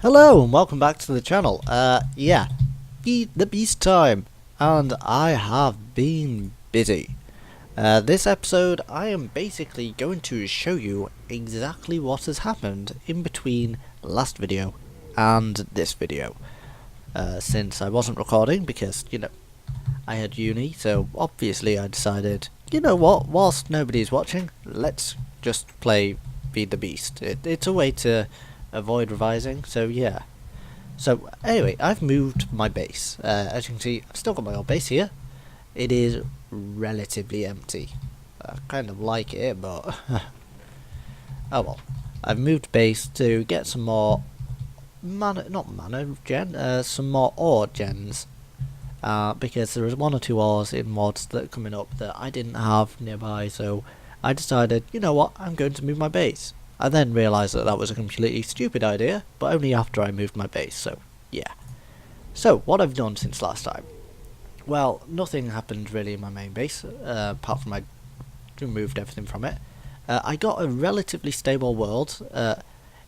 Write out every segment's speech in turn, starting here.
Hello and welcome back to the channel. Yeah, Feed the Beast time, and I have been busy. This episode I am basically going to show you exactly what has happened in between last video and this video. Since I wasn't recording because, I had uni, so obviously I decided, you know what, whilst nobody's watching, let's just play Feed the Beast. It's a way to avoid revising, so yeah. So anyway, I've moved my base. As you can see, I've still got my old base here. It is relatively empty. I kind of like it, but oh well. I've moved base to get some more some more ore gens. Because there is one or two ores in mods that are coming up that I didn't have nearby, so I decided, you know what, I'm going to move my base. I then realised that that was a completely stupid idea, but only after I moved my base, so yeah. So, what I've done since last time? Well, nothing happened really in my main base, apart from I removed everything from it. I got a relatively stable world.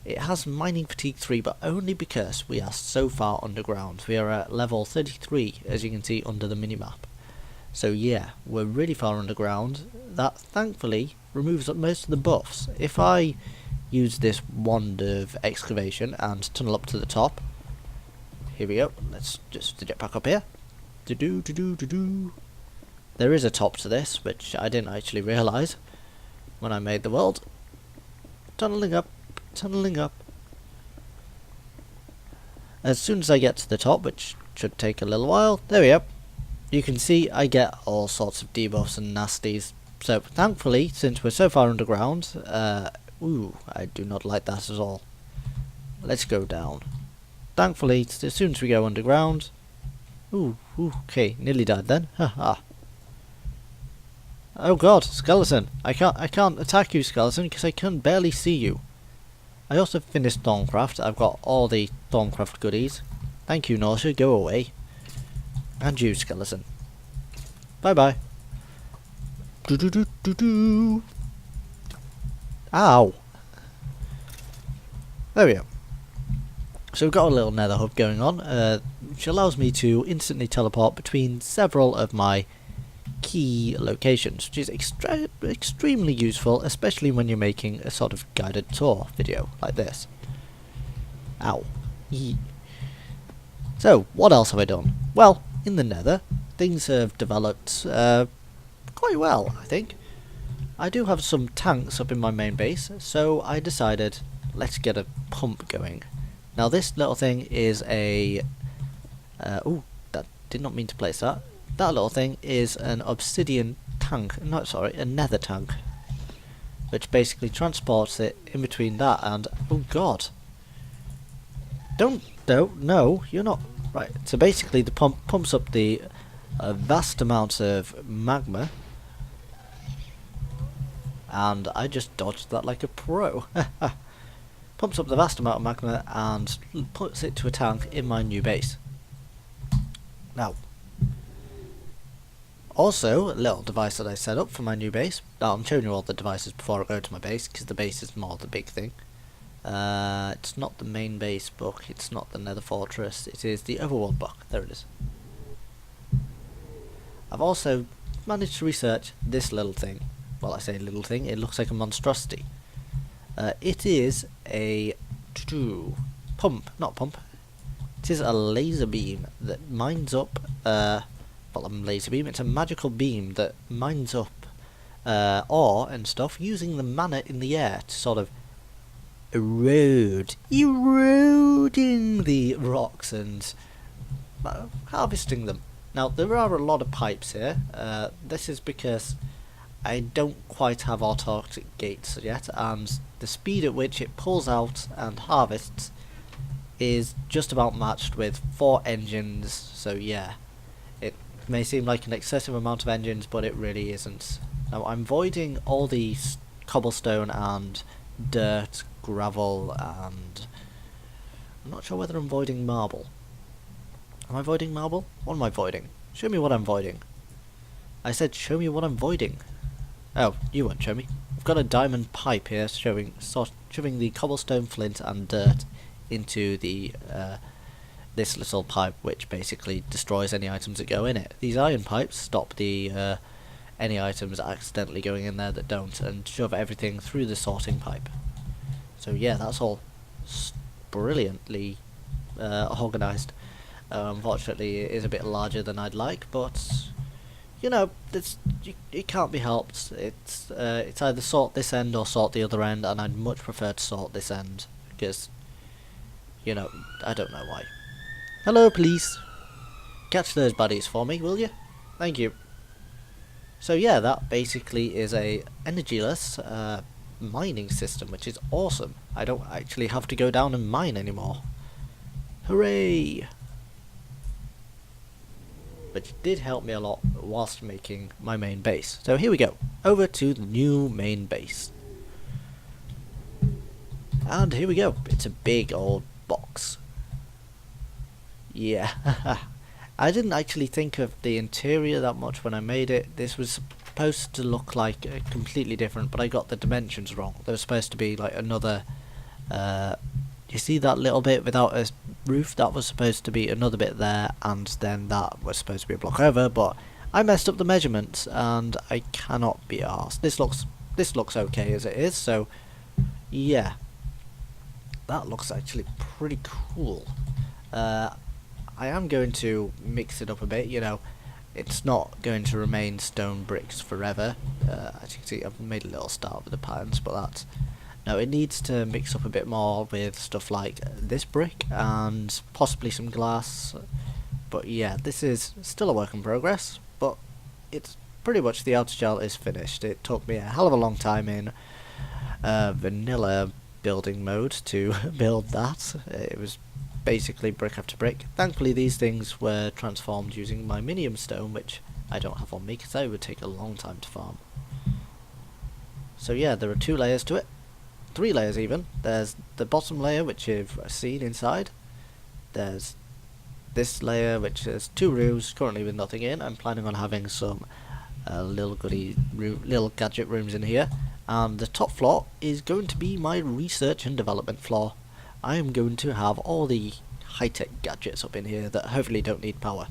It has mining fatigue 3, but only because we are so far underground. We are at level 33, as you can see under the minimap. So yeah, we're really far underground. That thankfully removes up most of the buffs. If I use this wand of excavation and tunnel up to the top, here we go. Let's just get back up here. There is a top to this, which I didn't actually realise when I made the world. Tunneling up. As soon as I get to the top, which should take a little while, there we go. You can see I get all sorts of debuffs and nasties. So thankfully, since we're so far underground, ooh, I do not like that at all. Let's go down. Thankfully, as soon as we go underground, okay, nearly died then. Haha. Oh god, skeleton! I can't attack you, skeleton, because I can barely see you. I also finished Starcraft. I've got all the Starcraft goodies. Thank you, Nausea. Go away. And you, skeleton. Bye bye. Ow. There we go. So we've got a little nether hub going on, which allows me to instantly teleport between several of my key locations, which is extremely useful, especially when you're making a sort of guided tour video like this. Ow. So, what else have I done? Well, in the nether, things have developed quite well, I think. I do have some tanks up in my main base, so I decided, let's get a pump going. Now this little thing is a... ooh, that did not mean to place that. That little thing is an obsidian tank, no, sorry, a nether tank, which basically transports it in between that and... oh god. No, you're not... Right, so basically the pump pumps up the vast amount of magma, and I just dodged that like a pro. Pumps up the vast amount of magma and puts it to a tank in my new base. Now, also, a little device that I set up for my new base. Now, I'm showing you all the devices before I go to my base, because the base is more the big thing. It's not the main base book, it's not the Nether Fortress, it is the Overworld book. There it is. I've also managed to research this little thing. Well, I say little thing, it looks like a monstrosity. It is a pump. It is a laser beam that mines up, laser beam, it's a magical beam that mines up ore and stuff using the mana in the air to sort of eroding the rocks and harvesting them. Now there are a lot of pipes here. This is because I don't quite have autarkic gates yet, and the speed at which it pulls out and harvests is just about matched with 4 engines, so yeah. It may seem like an excessive amount of engines, but it really isn't. Now I'm voiding all the cobblestone and dirt, gravel, and I'm not sure whether I'm voiding marble. Am I voiding marble? What am I voiding? Show me what I'm voiding. I said show me what I'm voiding. Oh, you won't show me. I've got a diamond pipe here showing the cobblestone, flint and dirt into the this little pipe, which basically destroys any items that go in it. These iron pipes stop the any items accidentally going in there that don't, and shove everything through the sorting pipe. So yeah, that's all brilliantly organised. Unfortunately, it is a bit larger than I'd like, but you know, it can't be helped. It's either sort this end or sort the other end, and I'd much prefer to sort this end because, you know, I don't know why. Hello, police. Catch those baddies for me, will you? Thank you. So yeah, that basically is a energyless mining system, which is awesome. I don't actually have to go down and mine anymore. Hooray! Which did help me a lot whilst making my main base. So here we go, over to the new main base. And here we go, it's a big old box. Yeah, I didn't actually think of the interior that much when I made it. This was supposed to look like completely different, but I got the dimensions wrong. There was supposed to be like another, you see that little bit without a roof? That was supposed to be another bit there, and then that was supposed to be a block over, but I messed up the measurements and I cannot be arsed. This looks okay as it is, so yeah. That looks actually pretty cool. I am going to mix it up a bit, you know. It's not going to remain stone bricks forever. As you can see, I've made a little start with the patterns, but that's... No, it needs to mix up a bit more with stuff like this brick and possibly some glass. But yeah, this is still a work in progress, but it's pretty much the outer shell is finished. It took me a hell of a long time in vanilla building mode to build that. It was basically brick after brick. Thankfully these things were transformed using my minium stone, which I don't have on me because that would take a long time to farm. So yeah, there are 2 layers to it. 3 layers even. There's the bottom layer, which you've seen inside. There's this layer, which has 2 rooms, currently with nothing in. I'm planning on having some little gadget rooms in here. And the top floor is going to be my research and development floor. I am going to have all the high-tech gadgets up in here that hopefully don't need power.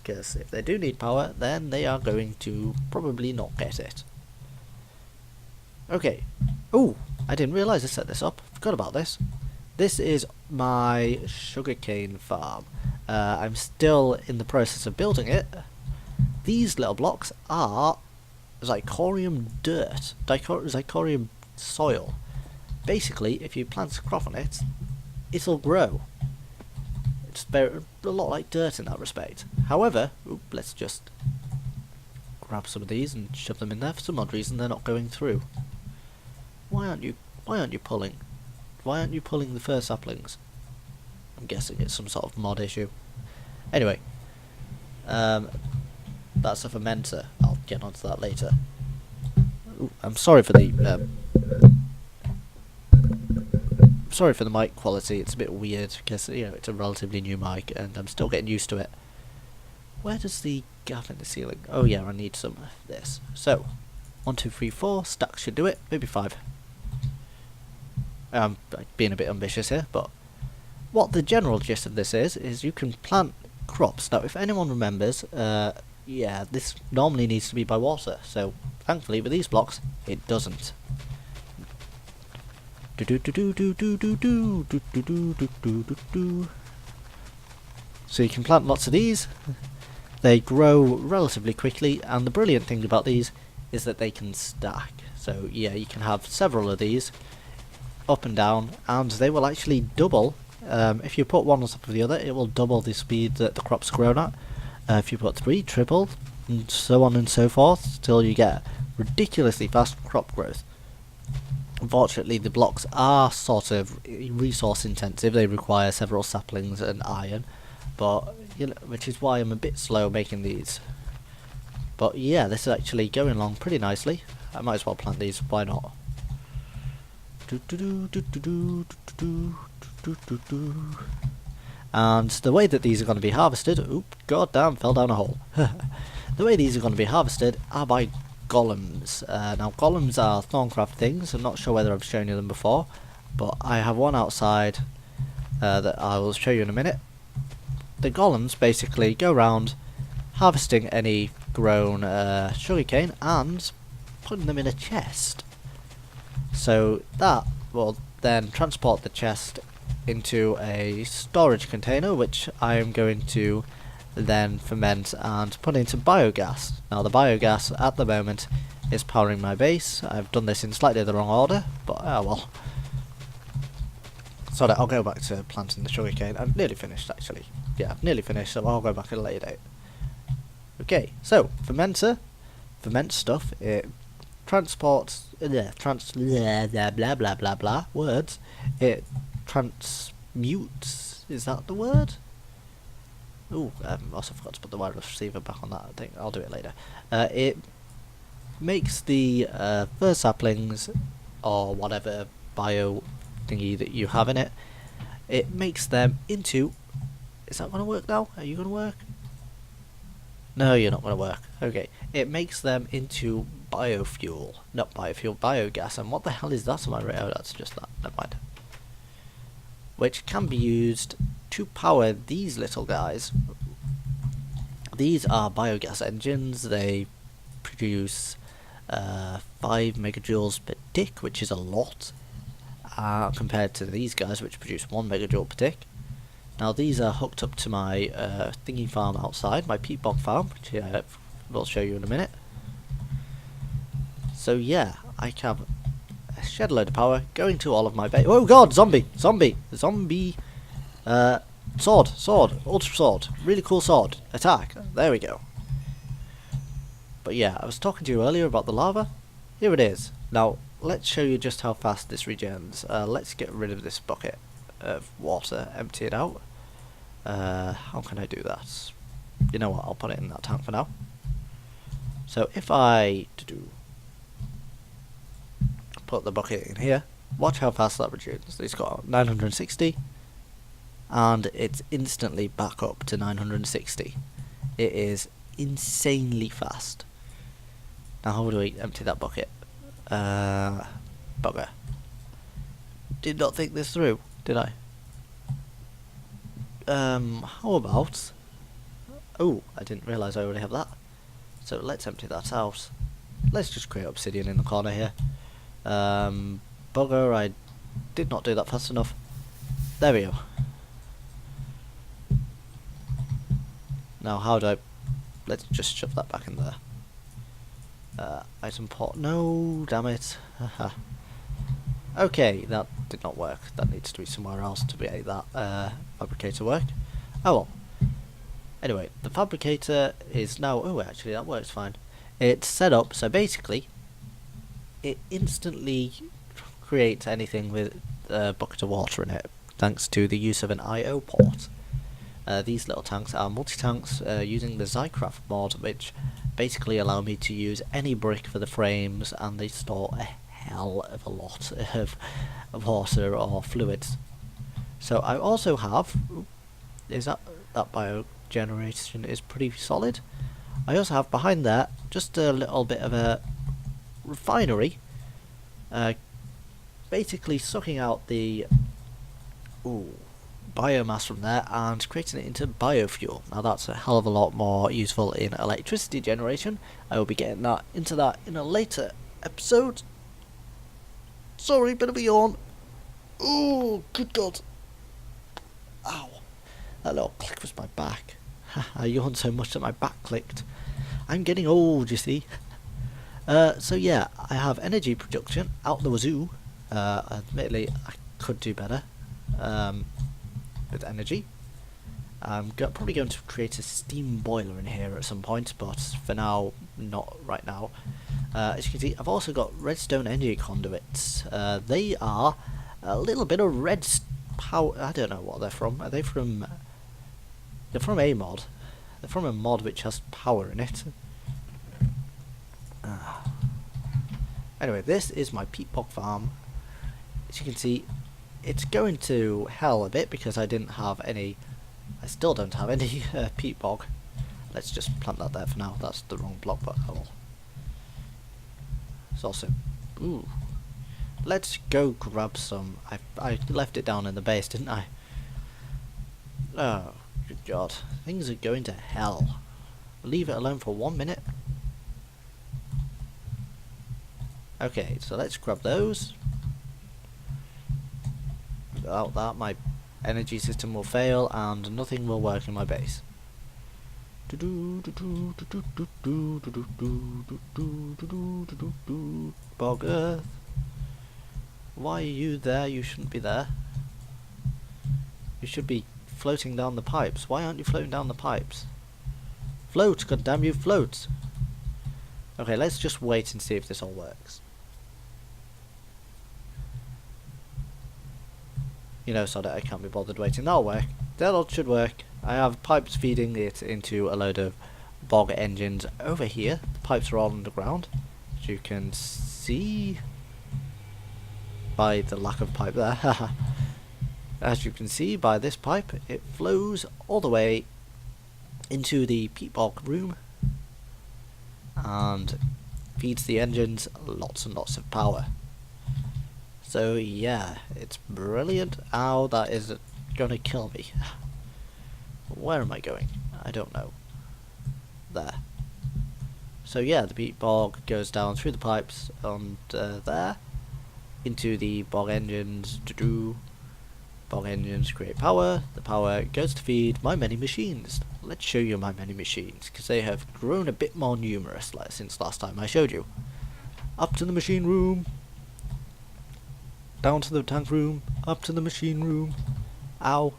Because if they do need power, then they are going to probably not get it. Okay. Oh, I didn't realise I set this up. Forgot about this. This is my sugarcane farm. I'm still in the process of building it. These little blocks are zirconium dirt, zirconium soil. Basically, if you plant a crop on it, it'll grow. It's a lot like dirt in that respect. However, let's just grab some of these and shove them in there. For some odd reason, they're not going through. Why aren't you pulling? Why aren't you pulling the first saplings? I'm guessing it's some sort of mod issue. Anyway, that's a fermenter. I'll get onto that later. Ooh, I'm sorry for the mic quality. It's a bit weird because, you know, it's a relatively new mic and I'm still getting used to it. Where does the gap in the ceiling? Oh yeah, I need some of this. So 1, 2, 3, 4 stacks should do it. Maybe 5. I'm being a bit ambitious here, but what the general gist of this is you can plant crops. Now, if anyone remembers, yeah, this normally needs to be by water. So thankfully, with these blocks, it doesn't. So you can plant lots of these. They grow relatively quickly, and the brilliant thing about these is that they can stack. So yeah, you can have several of these up and down, and they will actually double. If you put one on top of the other, it will double the speed that the crops are grown at. If you put 3, triple, and so on and so forth, till you get ridiculously fast crop growth. Unfortunately, the blocks are sort of resource intensive. They require several saplings and iron, but you know, which is why I'm a bit slow making these. But yeah, this is actually going along pretty nicely. I might as well plant these. Why not? And the way that these are going to be harvested, oop, goddamn, fell down a hole. The way these are going to be harvested are by golems. Now golems are Starcraft things. I'm not sure whether I've shown you them before, but I have one outside. that I will show you in a minute. The golems basically go around harvesting any grown sugarcane and putting them in a chest. So that will then transport the chest into a storage container, which I am going to then ferment and put into biogas. Now the biogas at the moment is powering my base. I've done this in slightly the wrong order, but well. Sorry, I'll go back to planting the sugarcane. I'm nearly finished actually. Yeah, I've nearly finished, so I'll go back at a later date. Okay, so fermenter ferments stuff. It transports blah blah blah blah blah words. It transmutes. Is that the word? Ooh, I also forgot to put the wireless receiver back on that. I think I'll do it later. It makes the first saplings or whatever bio thingy that you have in it. It makes them into. Is that going to work now? Are you going to work? No, you're not going to work. Okay. It makes them into biofuel. Not biofuel, biogas. And what the hell is that on my radar? Oh, that's just that. Never mind. Which can be used to power these little guys. These are biogas engines. They produce 5 megajoules per tick, which is a lot. Compared to these guys, which produce 1 megajoule per tick. Now these are hooked up to my thingy farm outside, my peat bog farm, which I will show you in a minute. So yeah, I have a shed load of power going to all of my base. Oh god, zombie! Sword, ultra sword, really cool sword, attack, there we go. But yeah, I was talking to you earlier about the lava, here it is. Now, let's show you just how fast this regens. Let's get rid of this bucket of water, empty it out. How can I do that? You know what, I'll put it in that tank for now. So if I put the bucket in here, watch how fast that reduces. It's got 960 and it's instantly back up to 960. It is insanely fast. Now how do we empty that bucket? Bugger. Did not think this through, did I? How about... Oh, I didn't realise I already have that. So let's empty that out. Let's just create obsidian in the corner here. Bugger, I did not do that fast enough. There we go. Now how do I... Let's just shove that back in there. Item pot. No, damn it. Okay, that did not work. That needs to be somewhere else to make that fabricator work. Oh well. Anyway, the fabricator is now... Oh, actually, that works fine. It's set up, so basically, it instantly creates anything with a bucket of water in it, thanks to the use of an I/O port. These little tanks are multi-tanks using the Starcraft mod, which basically allow me to use any brick for the frames, and they store a hell of a lot of water or fluids. So I also have... Is that bio generation is pretty solid. I also have behind that just a little bit of a refinery, basically sucking out the biomass from there and creating it into biofuel. Now that's a hell of a lot more useful in electricity generation. I will be getting that into that in a later episode. Sorry, bit of a yawn. Oh, good god. Ow. That little click was my back. I yawned so much that my back clicked. I'm getting old, you see. So yeah, I have energy production out the wazoo. Admittedly, I could do better with energy. I'm probably going to create a steam boiler in here at some point, but for now, not right now. As you can see, I've also got redstone energy conduits. They are a little bit of red power. I don't know what they're from. Are they from... They're from a mod. They're from a mod which has power in it. Anyway, this is my peat bog farm. As you can see, it's going to hell a bit because I didn't have any... I still don't have any peat bog. Let's just plant that there for now. That's the wrong block, but oh well. It's also... Ooh. Let's go grab some... I left it down in the base, didn't I? Oh, good God. Things are going to hell. Leave it alone for 1 minute. Okay, so let's grab those. Without that, my energy system will fail and nothing will work in my base. Bog Earth. Why are you there? You shouldn't be there. You should be floating down the pipes. Why aren't you floating down the pipes? Float, goddamn you, float! Okay, let's just wait and see if this all works. You know, so that I can't be bothered waiting. That'll work. That all should work. I have pipes feeding it into a load of bog engines over here. The pipes are all underground, as you can see by the lack of pipe there. As you can see by this pipe, it flows all the way into the peat bog room and feeds the engines lots and lots of power. So yeah, it's brilliant. Ow, that is gonna kill me. Where am I going? I don't know. There. So yeah, the peat bog goes down through the pipes and there into the bog engines. Bog engines create power. The power goes to feed my many machines. Let's show you my many machines, because they have grown a bit more numerous since last time I showed you. Up to the machine room. Down to the tank room. Up to the machine room. Ow.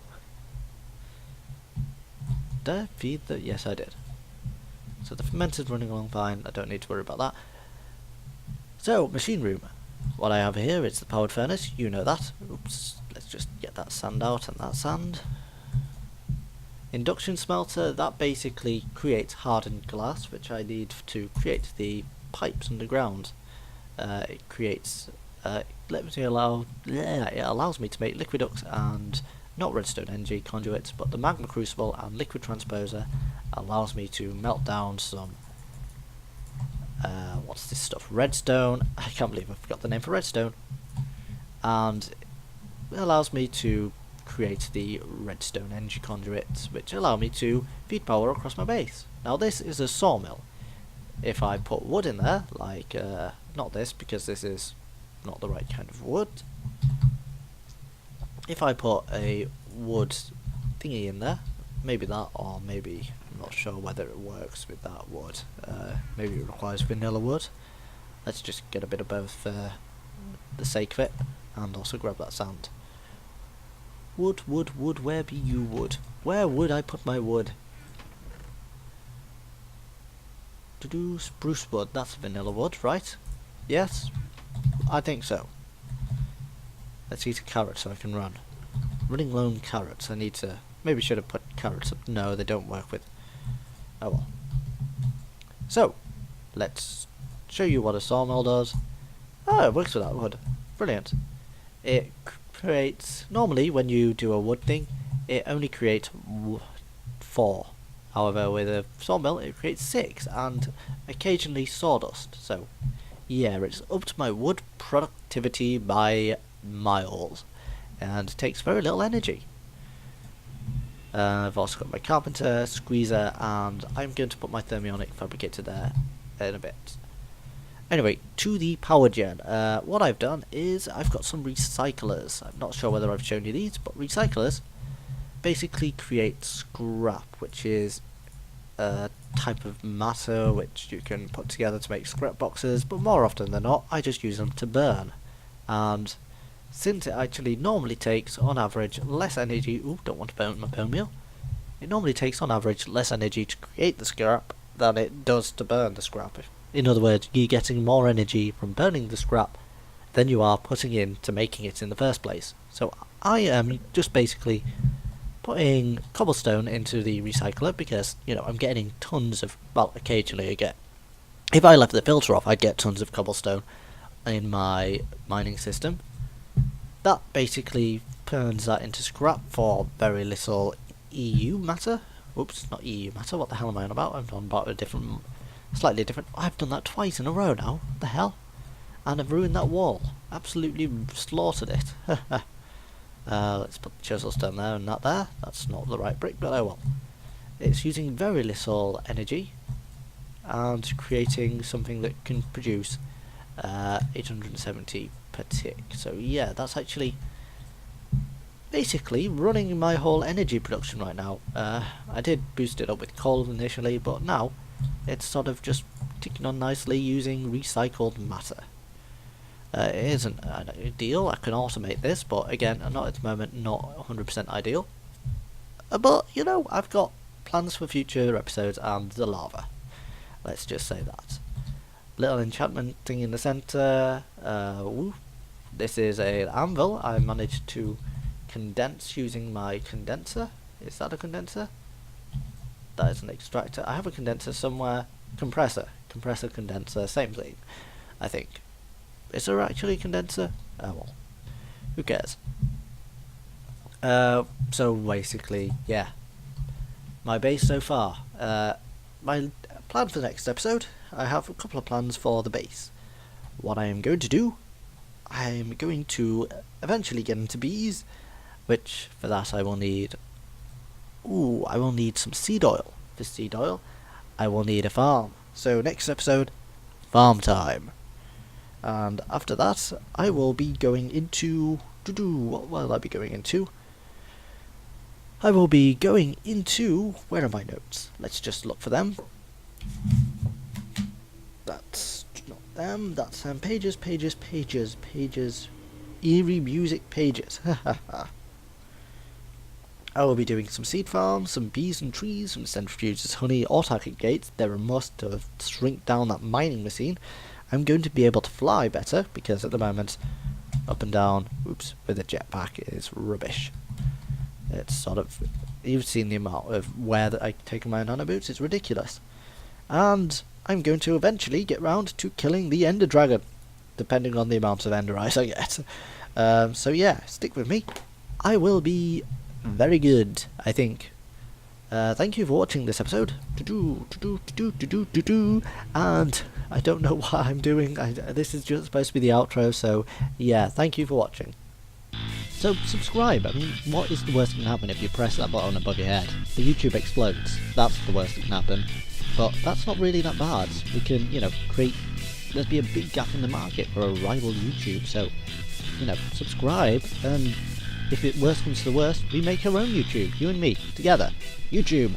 Did I feed the... Yes, I did. So the fermenter's running along fine. I don't need to worry about that. So, machine room. What I have here is the powered furnace. You know that. Oops. Let's just get that sand out and that sand. Induction smelter. That basically creates hardened glass, which I need to create the pipes underground. It creates... it allows me to make liquid ducts and not redstone energy conduits, but the magma crucible and liquid transposer allows me to melt down some what's this stuff? Redstone. I can't believe I forgot the name for redstone. And it allows me to create the redstone energy conduits, which allow me to feed power across my base. Now this is a sawmill. If I put wood in there, like not this, because this is not the right kind of wood. If I put a wood thingy in there, maybe that, or maybe I'm not sure whether it works with that wood. Maybe it requires vanilla wood. Let's just get a bit of both for the sake of it, and also grab that sand. Wood, wood, wood, where be you, wood? Where would I put my wood? Spruce wood, that's vanilla wood, right? Yes? I think so. Let's eat a carrot so I can run. Running low on carrots. I need to... Maybe should have put carrots up. No, they don't work with... Oh well. So, let's show you what a sawmill does. Oh, it works with that wood. Brilliant. It creates... Normally, when you do a wood thing, it only creates 4. However, with a sawmill, it creates 6, and occasionally sawdust. So, yeah, it's up to my wood productivity by miles, and takes very little energy. I've also got my carpenter, squeezer, and I'm going to put my thermionic fabricator there in a bit. Anyway, to the power gen. What I've done is I've got some recyclers. I'm not sure whether I've shown you these, but recyclers basically create scrap, which is a type of matter which you can put together to make scrap boxes, but more often than not I just use them to burn. And since it actually normally takes on average less energy, ooh, don't want to burn my bone meal. It normally takes on average less energy to create the scrap than it does to burn the scrap. In other words, you're getting more energy from burning the scrap than you are putting in to making it in the first place. So I am just basically putting cobblestone into the recycler because, you know, I'm getting tons of, well, occasionally I get, if I left the filter off, I'd get tons of cobblestone in my mining system. That basically turns that into scrap for very little EU matter. Oops, not EU matter, what the hell am I on about? I'm on about a different, slightly different. I've done that twice in a row now, what the hell? And I've ruined that wall. Absolutely slaughtered it. Let's put the chisel stone there and not there. That's not the right brick, but oh well. It's using very little energy and creating something that can produce 870 per tick. So yeah, that's actually basically running my whole energy production right now. I did boost it up with coal initially, but now it's sort of just ticking on nicely using recycled matter. It isn't ideal. I can automate this, but again, not at the moment, not 100% ideal. But you know, I've got plans for future episodes and the lava. Let's just say that. Little enchantment thing in the centre. This is an anvil. I managed to condense using my condenser. Is that a condenser? That is an extractor. I have a condenser somewhere. Compressor, condenser, same thing, I think. Is there actually a condenser? Oh well, who cares? So basically, yeah. My base so far. My plan for the next episode, I have a couple of plans for the base. What I am going to do, I am going to eventually get into bees, which for that I will need... I will need some seed oil. For seed oil, I will need a farm. So next episode, farm time. And after that, I will be going into... What will I be going into? I will be going into... Where are my notes? Let's just look for them. That's not them. That's pages. Eerie music pages. I will be doing some seed farms, some bees and trees, some centrifuges, honey, autarchic gates. They're a must to shrink down that mining machine. I'm going to be able to fly better, because at the moment, up and down, with a jetpack is rubbish. It's sort of... You've seen the amount of wear that I take on my nano boots, it's ridiculous. And I'm going to eventually get round to killing the Ender Dragon, depending on the amount of Ender Eyes I get. So yeah, stick with me. I will be very good, I think. Thank you for watching this episode. And I don't know what I'm doing. This is just supposed to be the outro, so yeah, thank you for watching. So subscribe. I mean, what is the worst that can happen if you press that button above your head? The YouTube explodes. That's the worst that can happen. But that's not really that bad. We can, you know, there's be a big gap in the market for a rival YouTube, so, you know, subscribe, and if it worst comes to the worst, we make our own YouTube, you and me, together. YouTube.